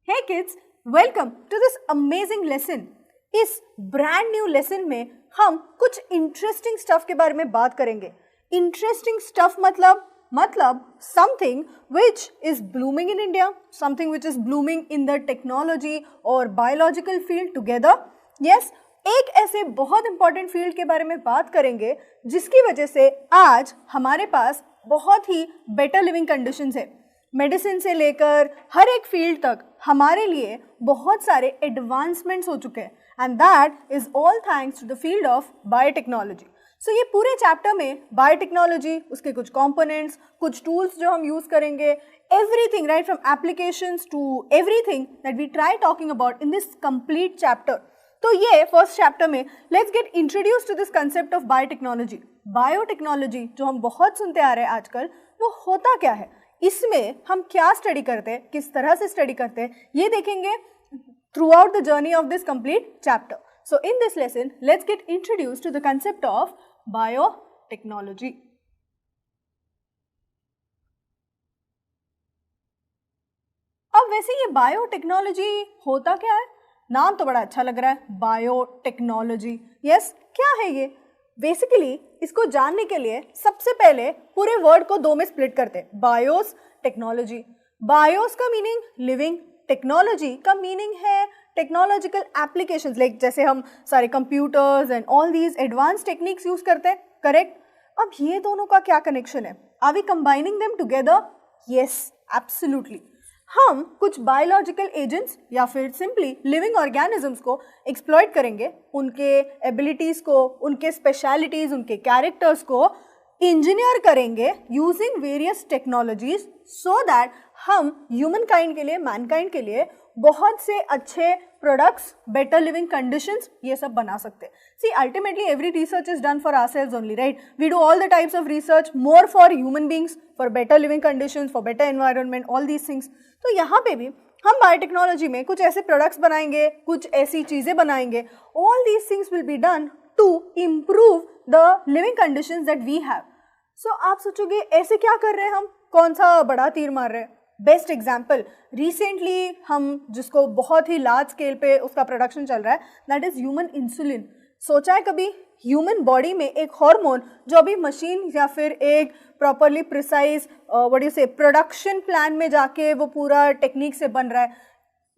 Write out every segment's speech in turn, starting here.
Hey kids, welcome to this amazing lesson. इस brand new lesson में हम कुछ इंटरेस्टिंग स्टफ के बारे में बात करेंगे. इंटरेस्टिंग स्टफ मतलब something which is blooming in India, something which is blooming in the technology और बायोलॉजिकल फील्ड टुगेदर. यस, एक ऐसे बहुत इंपॉर्टेंट फील्ड के बारे में बात करेंगे जिसकी वजह से आज हमारे पास बहुत ही बेटर लिविंग कंडीशंस है. मेडिसिन से लेकर हर एक फील्ड तक हमारे लिए बहुत सारे एडवांसमेंट्स हो चुके हैं and that is all thanks to the field of biotechnology. So ये पूरे चैप्टर में बायोटेक्नोलॉजी, उसके कुछ कंपोनेंट्स, कुछ टूल्स जो हम यूज करेंगे, everything right from applications to everything that we try talking about in this complete chapter. तो ये फर्स्ट चैप्टर में let's get introduce to this concept of biotechnology. Biotechnology जो हम बहुत सुनते आ रहे हैं आजकल, वो होता क्या है, इसमें हम क्या स्टडी करते हैं, किस तरह से स्टडी करते हैं, ये देखेंगे throughout the journey of this complete chapter. So in this lesson let's get introduce to the concept of biotechnology. अब वैसे ये बायोटेक्नोलॉजी होता क्या है? नाम तो बड़ा अच्छा लग रहा है, बायोटेक्नोलॉजी. यस, क्या है ये? बेसिकली इसको जानने के लिए सबसे पहले पूरे वर्ड को दो में स्प्लिट करते हैं, बायोस, टेक्नोलॉजी. बायोस का मीनिंग लिविंग, टेक्नोलॉजी का मीनिंग है टेक्नोलॉजिकल एप्लीकेशंस, लाइक जैसे हम सारे computers and all these advance techniques use करते हैं, करेक्ट. अब ये दोनों का क्या कनेक्शन है? Are we combining them together? Yes, absolutely. हम कुछ बायोलॉजिकल एजेंट्स या फिर सिंपली लिविंग ऑर्गेनिजम्स को एक्सप्लॉइट करेंगे, उनके एबिलिटीज़ को, उनके स्पेशलिटीज़, उनके कैरेक्टर्स को इंजीनियर करेंगे using various technologies so that हम ह्यूमन काइंड के लिए, मैनकाइंड के लिए बहुत से अच्छे प्रोडक्ट्स, बेटर लिविंग कंडीशंस, ये सब बना सकते हैं. See ultimately every research is done for ourselves only, right? We do all the types of research more for human beings, for better living conditions, for better environment, all these things. तो यहाँ पे भी हम biotechnology में कुछ ऐसे products बनाएंगे, कुछ ऐसी चीज़ें बनाएंगे. All these things will be done to improve the living conditions that we have. So आप सोचोगे ऐसे क्या कर रहे हैं हम, कौन सा बड़ा तीर मार रहे हैं? बेस्ट एग्जाम्पल रिसेंटली हम जिसको बहुत ही लार्ज स्केल पे उसका प्रोडक्शन चल रहा है, दैट इज ह्यूमन इंसुलिन. सोचा है कभी ह्यूमन बॉडी में एक हार्मोन जो अभी मशीन या फिर एक प्रॉपरली प्रिसाइज व्हाट यू से प्रोडक्शन प्लान में जाके वो पूरा टेक्निक से बन रहा है,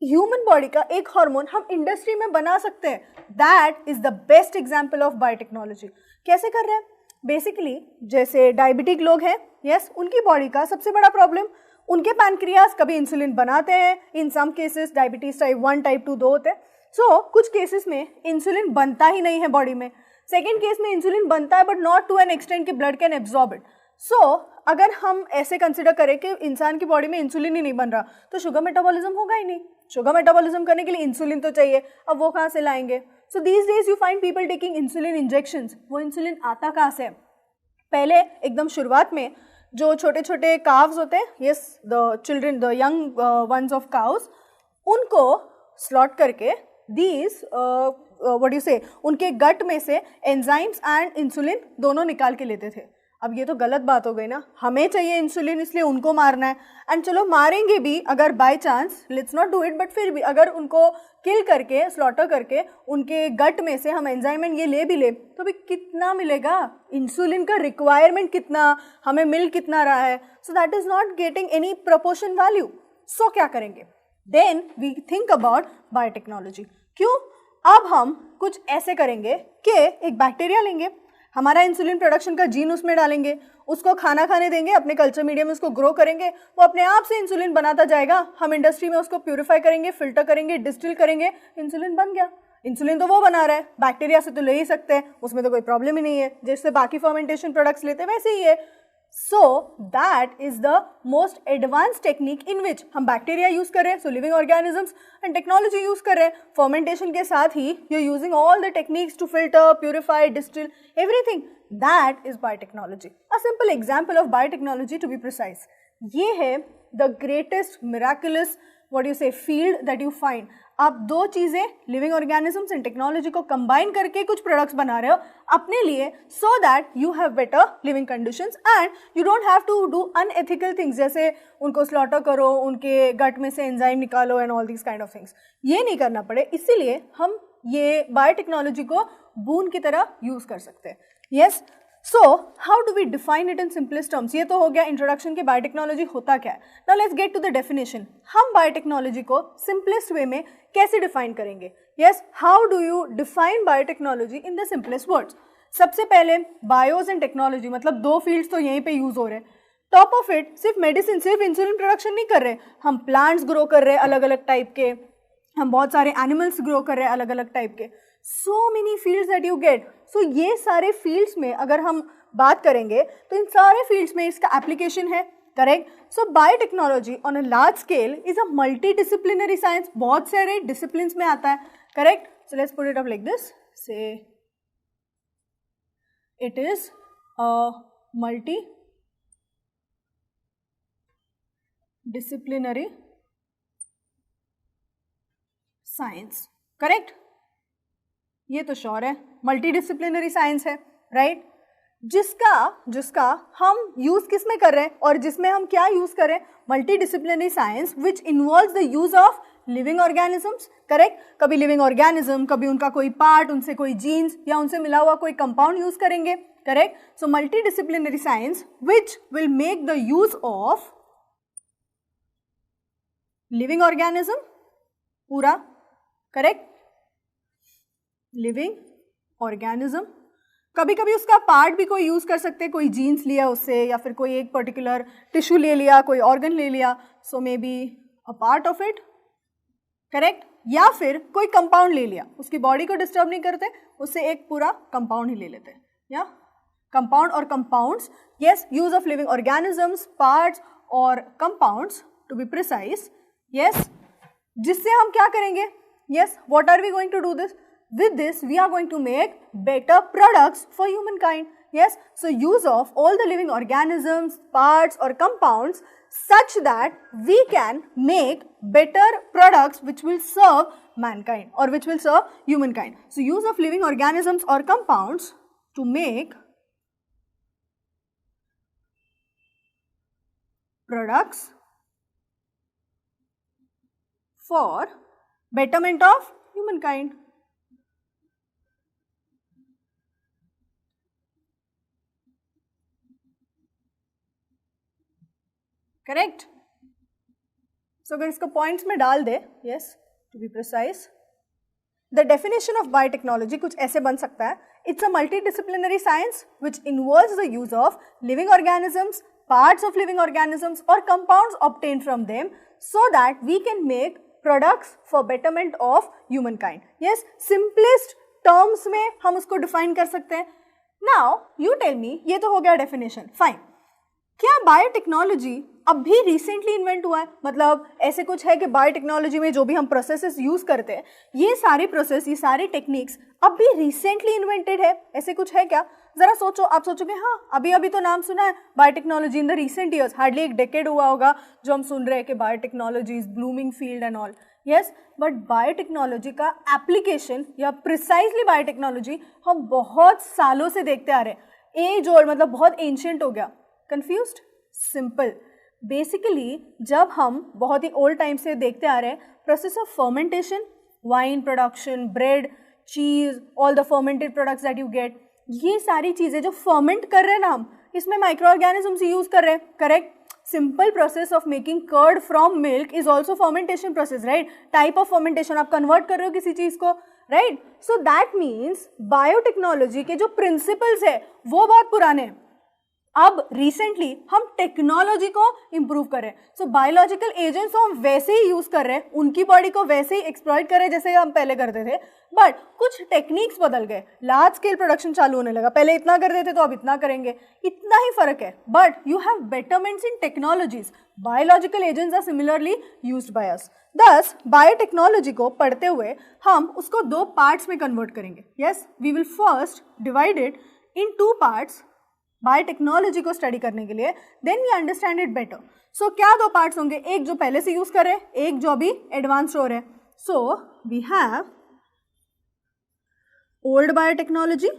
ह्यूमन बॉडी का एक हार्मोन हम इंडस्ट्री में बना सकते हैं. That is the best example of biotechnology. कैसे कर रहे हैं? बेसिकली जैसे डायबिटिक लोग हैं, यस, उनकी बॉडी का सबसे बड़ा प्रॉब्लम, उनके पैनक्रियाज कभी इंसुलिन बनाते हैं, in some cases diabetes type 1, type 2 दो होते हैं. सो कुछ केसेस में इंसुलिन बनता ही नहीं है बॉडी में. सेकेंड केस में इंसुलिन बनता है but not to an extent कि blood can absorb it. So अगर हम ऐसे कंसिडर करें कि इंसान की बॉडी में इंसुलिन ही नहीं बन रहा, तो शुगर मेटाबॉलिज्म होगा ही नहीं. शुगर मेटाबॉलिज्म करने के लिए इंसुलिन तो चाहिए, अब वो कहाँ से लाएंगे? So these days you find people taking insulin injections. वो इंसुलिन आता कहाँ से? पहले एकदम शुरुआत में जो छोटे छोटे काव्स होते हैं, yes, the children, the young ones of cows, उनको स्लॉट करके दीज व्हाट यू से उनके गट में से एंजाइम्स एंड इंसुलिन दोनों निकाल के लेते थे. अब ये तो गलत बात हो गई ना, हमें चाहिए इंसुलिन इसलिए उनको मारना है. एंड चलो मारेंगे भी अगर by chance, let's not do it, but फिर भी अगर उनको किल करके, स्लॉटर करके उनके गट में से हम एंजाइम ये ले भी ले, तो भी कितना मिलेगा? इंसुलिन का रिक्वायरमेंट कितना, हमें मिल कितना रहा है? So that is not getting any proportion value. So क्या करेंगे? Then we think about biotechnology. क्यों? अब हम कुछ ऐसे करेंगे कि एक बैक्टीरिया लेंगे, हमारा इंसुलिन प्रोडक्शन का जीन उसमें डालेंगे, उसको खाना खाने देंगे, अपने कल्चर मीडिया में उसको ग्रो करेंगे, वो अपने आप से इंसुलिन बनाता जाएगा. हम इंडस्ट्री में उसको प्यूरिफाई करेंगे, फिल्टर करेंगे, डिस्टिल करेंगे, इंसुलिन बन गया. इंसुलिन तो वो बना रहा है, बैक्टीरिया से तो ले ही सकते हैं, उसमें तो कोई प्रॉब्लम ही नहीं है, जैसे बाकी फर्मेंटेशन प्रोडक्ट्स लेते हैं वैसे ही है. So that is the most advance technique in which हम बैक्टीरिया यूज कर रहे हैं, so living organisms and technology use कर रहे हैं. फर्मेंटेशन के साथ ही you are using all the techniques to filter, purify, distil, everything. That is biotechnology. A simple example of biotechnology to be precise, ये है the greatest miraculous what you say field that you find. आप दो चीज़ें living organisms and technology को combine करके कुछ products बना रहे हो अपने लिए, so that you have better living conditions and you don't have to do unethical things, जैसे उनको स्लॉटर करो, उनके गट में से एंजाइम निकालो and all these kind of things. ये नहीं करना पड़े, इसीलिए हम ये बायोटेक्नोलॉजी को बून की तरह यूज़ कर सकते हैं। Yes, so how do we define it in simplest terms? ये तो हो गया इंट्रोडक्शन के बायोटेक्नोलॉजी होता क्या है। Now let's get to the definition. हम बायोटेक्नोलॉजी को सिंपलेस्ट वे में कैसे डिफाइन करेंगे? Yes, how do you define biotechnology in the simplest words? सबसे पहले बायोज एंड टेक्नोलॉजी, मतलब दो फील्ड्स तो यहीं पे यूज हो रहे हैं। टॉप ऑफ इट सिर्फ मेडिसिन, सिर्फ इंसुलिन प्रोडक्शन नहीं कर रहे, हम प्लांट्स ग्रो कर रहे हैं अलग अलग टाइप के, हम बहुत सारे एनिमल्स ग्रो कर रहे हैं अलग अलग टाइप के। So many fields that you get. So ये सारे फील्ड्स में अगर हम बात करेंगे तो इन सारे फील्ड्स में इसका एप्लीकेशन है, correct? So biotechnology on a large scale is a multi disciplinary science, बहुत सारे डिसिप्लिन्स में आता है, correct? So let's put it up like this, say it is a multi disciplinary science, correct? ये तो श्योर है, multi disciplinary science है, right? जिसका हम यूज किस में कर रहे हैं और जिसमें हम क्या यूज कर रहे हैं? Multi disciplinary science which involves the use of living organisms, correct? कभी लिविंग ऑर्गेनिज्म, कभी उनका कोई पार्ट, उनसे कोई जीन्स या उनसे मिला हुआ कोई कंपाउंड यूज करेंगे, correct? So multi disciplinary science which will make the use of living organism पूरा, करेक्ट? लिविंग ऑर्गेनिज्म, कभी कभी उसका पार्ट भी कोई यूज कर सकते हैं, कोई जीन्स लिया उससे या फिर कोई एक पर्टिकुलर टिश्यू ले लिया, कोई ऑर्गन ले लिया, so maybe a part of it, correct? या फिर कोई कंपाउंड ले लिया, उसकी बॉडी को डिस्टर्ब नहीं करते, उससे एक पूरा कंपाउंड ही ले लेते हैं, या कंपाउंड और compounds, yes, use of living organisms, parts और compounds to be precise, yes, जिससे हम क्या करेंगे? Yes, what are we going to do this? With this, we are going to make better products for humankind. Yes, so use of all the living organisms, parts or compounds such that we can make better products which will serve mankind or which will serve humankind. So use of living organisms or compounds to make products for betterment of humankind. Correct? So अगर इसको points में डाल दे, yes, to be precise, the definition of biotechnology कुछ ऐसे बन सकता है, it's a multi disciplinary science which involves the use of living organisms, parts of living organisms और compounds obtain from them so that we can make products for betterment of humankind. Yes, simplest terms में हम उसको define कर सकते हैं। Now you tell me, ये तो हो गया डेफिनेशन, फाइन। क्या बायोटेक्नोलॉजी अब भी रिसेंटली इन्वेंट हुआ है? मतलब ऐसे कुछ है कि बायोटेक्नोलॉजी में जो भी हम प्रोसेसेस यूज करते हैं, ये सारे प्रोसेस, ये सारे टेक्निक्स अब भी रिसेंटली इन्वेंटेड है, ऐसे कुछ है क्या? जरा सोचो, आप सोचोगे हाँ अभी अभी तो नाम सुना है biotechnology in the recent years, hardly एक डेकेड हुआ होगा जो हम सुन रहे हैं कि biotechnology is blooming field and all. Yes, but biotechnology का एप्लीकेशन या प्रिसाइजली बायोटेक्नोलॉजी हम बहुत सालों से देखते आ रहे हैं, एज ओल्ड, मतलब बहुत एंशियंट हो गया। कंफ्यूज्ड? सिंपल, बेसिकली जब हम बहुत ही ओल्ड टाइम से देखते आ रहे हैं process of fermentation, wine production, bread, cheese, all the fermented products that you get, ये सारी चीज़ें जो फर्मेंट कर रहे हैं ना हम, इसमें माइक्रो ऑर्गेनिजम्स यूज कर रहे हैं, correct? Simple process of making curd from milk is also fermentation process, right? Type of fermentation, आप कन्वर्ट कर रहे हो किसी चीज़ को, right? So that means biotechnology के जो प्रिंसिपल्स है वो बहुत पुराने हैं। अब रिसेंटली हम टेक्नोलॉजी को इम्प्रूव कर रहे हैं, सो बायोलॉजिकल एजेंट्स हम वैसे ही यूज कर रहे हैं, उनकी बॉडी को वैसे ही एक्सप्लॉइट कर रहे हैं जैसे हम पहले करते थे, बट कुछ टेक्निक्स बदल गए, लार्ज स्केल प्रोडक्शन चालू होने लगा, पहले इतना करते थे तो अब इतना करेंगे, इतना ही फर्क है। But you have betterments in technologies, biological agents are similarly used by us. Thus biotechnology को पढ़ते हुए हम उसको दो पार्ट्स में कन्वर्ट करेंगे। Yes, we will first divide it in two parts biotechnology को स्टडी करने के लिए, then we understand it better. So क्या दो पार्ट्स होंगे? एक जो पहले से यूज कर रहे हैं, एक जो अभी एडवांस हो रहे हैं। So we have old biotechnology.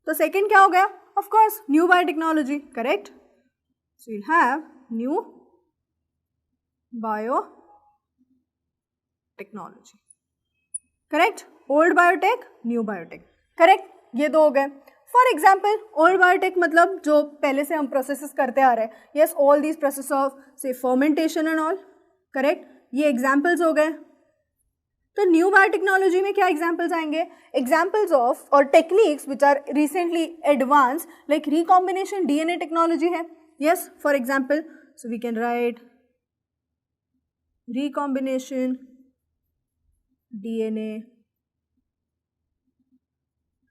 तो second क्या हो गया? Of course, new biotechnology, correct? So we'll have new biotechnology. Correct? Old biotech, new biotech. Correct? ये दो हो गए. फॉर एग्जाम्पल ओल्ड बायोटेक मतलब जो पहले से हम प्रोसेसेस करते आ रहे हैं. Yes, all these process of say fermentation and all. Correct? ये एग्जाम्पल्स हो गए. तो न्यू बायोटेक्नोलॉजी में क्या एग्जाम्पल्स आएंगे? एग्जाम्पल्स ऑफ और techniques which are recently advance like recombination DNA technology है. Yes, for example so we can write recombination DNA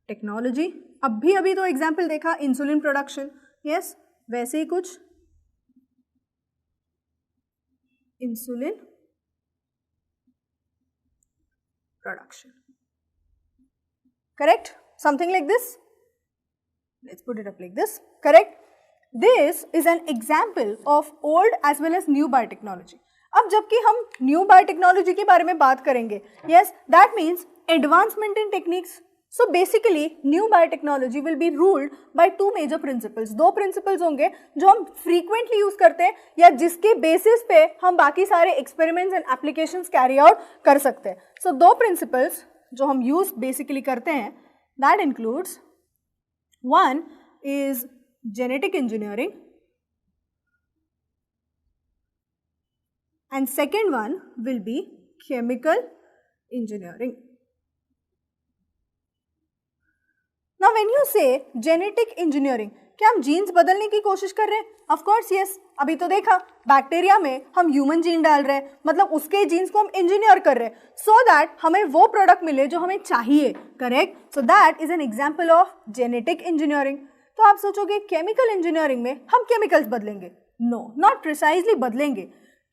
technology. अभी तो एग्जाम्पल देखा इंसुलिन प्रोडक्शन. यस, वैसे ही कुछ insulin production. Correct? Something like this. Let's put it up like this. Correct? This is an example of old as well as new biotechnology. अब जबकि हम new biotechnology के बारे में बात करेंगे, yes, that means advancement in techniques. So basically new biotechnology will be ruled by two major principles. दो principles होंगे जो हम frequently use करते हैं या जिसके basis पे हम बाकी सारे experiments and applications carry out कर सकते हैं. So दो principles जो हम use basically करते हैं, that includes one is genetic engineering and second one will be chemical engineering. Now when you say genetic engineering, क्या हम जीन्स बदलने की कोशिश कर रहे हैं? Of course yes. अभी तो देखा बैक्टीरिया में हम ह्यूमन जीन डाल रहे हैं, मतलब उसके जीन्स को हम इंजीनियर कर रहे हैं so that हमें वो प्रोडक्ट मिले जो हमें चाहिए. Correct? So that is an example of genetic engineering. तो आप सोचोगे केमिकल इंजीनियरिंग में हम केमिकल्स बदलेंगे? No, not precisely बदलेंगे.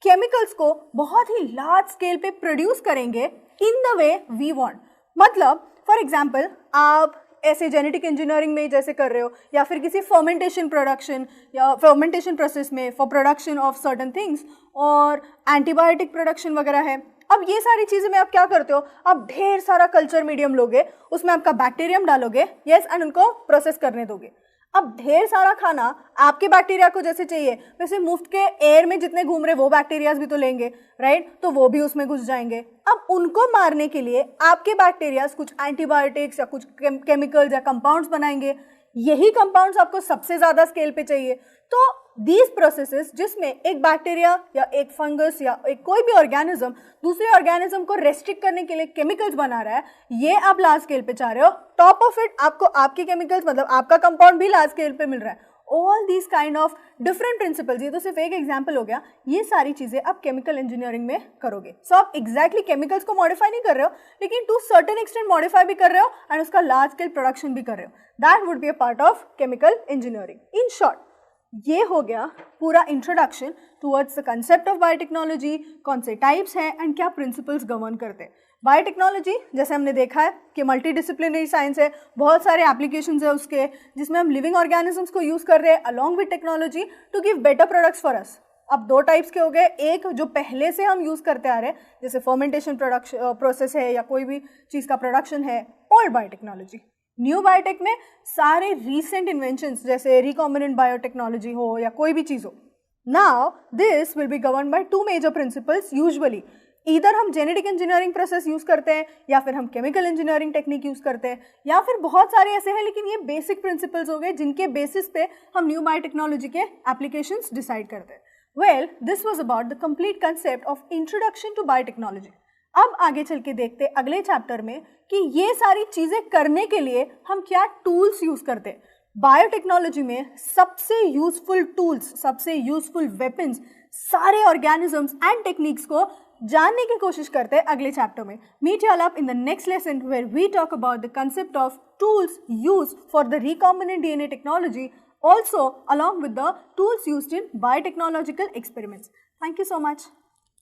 केमिकल्स को बहुत ही लार्ज स्केल पे प्रोड्यूस करेंगे in the way we want. मतलब फॉर एग्जांपल आप ऐसे जेनेटिक इंजीनियरिंग में जैसे कर रहे हो या फिर किसी फर्मेंटेशन प्रोडक्शन या फर्मेंटेशन प्रोसेस में for production of certain things और एंटीबायोटिक प्रोडक्शन वगैरह है. अब ये सारी चीज़ें में आप क्या करते हो? आप ढेर सारा कल्चर मीडियम लोगे, उसमें आपका बैक्टीरियम डालोगे, यस, एंड उनको प्रोसेस करने दोगे. अब ढेर सारा खाना आपके बैक्टीरिया को जैसे चाहिए वैसे मुफ्त के एयर में जितने घूम रहे वो बैक्टीरियाज भी तो लेंगे, राइट? तो वो भी उसमें घुस जाएंगे. अब उनको मारने के लिए आपके बैक्टीरियाज कुछ एंटीबायोटिक्स या कुछ केमिकल्स या कंपाउंड्स बनाएंगे. यही कंपाउंड्स आपको सबसे ज़्यादा स्केल पे चाहिए. तो दीज प्रोसेसेस जिसमें एक बैक्टीरिया या एक फंगस या एक कोई भी ऑर्गेनिज्म दूसरे ऑर्गेनिज्म को रेस्ट्रिक्ट करने के लिए केमिकल्स बना रहा है, ये आप लार्ज स्केल पे चाह रहे हो. टॉप ऑफ इट आपको आपके केमिकल्स मतलब आपका कंपाउंड भी लार्ज स्केल पे मिल रहा है. All these kind of different principles. ये तो सिर्फ एक एग्जाम्पल हो गया. ये सारी चीज़ें आप केमिकल इंजीनियरिंग में करोगे. सो आप एग्जैक्टली केमिकल्स को मॉडिफाई नहीं कर रहे हो, लेकिन टू सर्टेन एक्सटेंट मॉडिफाई भी कर रहे हो एंड उसका लार्ज स्केल प्रोडक्शन भी कर रहे हो. That would be a part of chemical engineering. In short ये हो गया पूरा introduction towards the concept of biotechnology. कौन से टाइप्स हैं एंड क्या प्रिंसिपल्स गवर्न करते हैं. बायोटेक्नोलॉजी जैसे हमने देखा है कि मल्टी डिसिप्लिनरी साइंस है, बहुत सारे एप्लीकेशंस है उसके जिसमें हम लिविंग ऑर्गेनिजम्स को यूज़ कर रहे हैं along with technology to give better products for us. अब दो टाइप्स के हो गए. एक जो पहले से हम यूज़ करते आ रहे हैं जैसे फर्मेंटेशन प्रोडक्शन प्रोसेस है या कोई भी चीज़ का प्रोडक्शन है, ओल्ड बायोटेक्नोलॉजी. न्यू बायोटेक में सारे रीसेंट इन्वेंशंस जैसे रिकॉम्बिनेंट बायोटेक्नोलॉजी हो या कोई भी चीज़ हो. Now this will be govern by two major principles. Usually इधर हम जेनेटिक इंजीनियरिंग प्रोसेस यूज़ करते हैं या फिर हम केमिकल इंजीनियरिंग टेक्निक यूज़ करते हैं या फिर बहुत सारे ऐसे हैं, लेकिन ये बेसिक प्रिंसिपल्स हो गए जिनके बेसिस पे हम न्यू बायोटेक्नोलॉजी के एप्लीकेशंस डिसाइड करते हैं. Well, this was about the complete concept of introduction to biotechnology. अब आगे चल के देखते अगले चैप्टर में कि ये सारी चीज़ें करने के लिए हम क्या टूल्स यूज़ करते हैं. बायोटेक्नोलॉजी में सबसे यूजफुल टूल्स, सबसे यूजफुल वेपन्स, सारे ऑर्गेनिजम्स एंड टेक्निक्स को जानने की कोशिश करते हैं अगले चैप्टर में. Meet you all up in the next lesson where we talk about the concept of tools used for the recombinant DNA technology, also along with the tools used in biotechnological experiments. Thank you so much.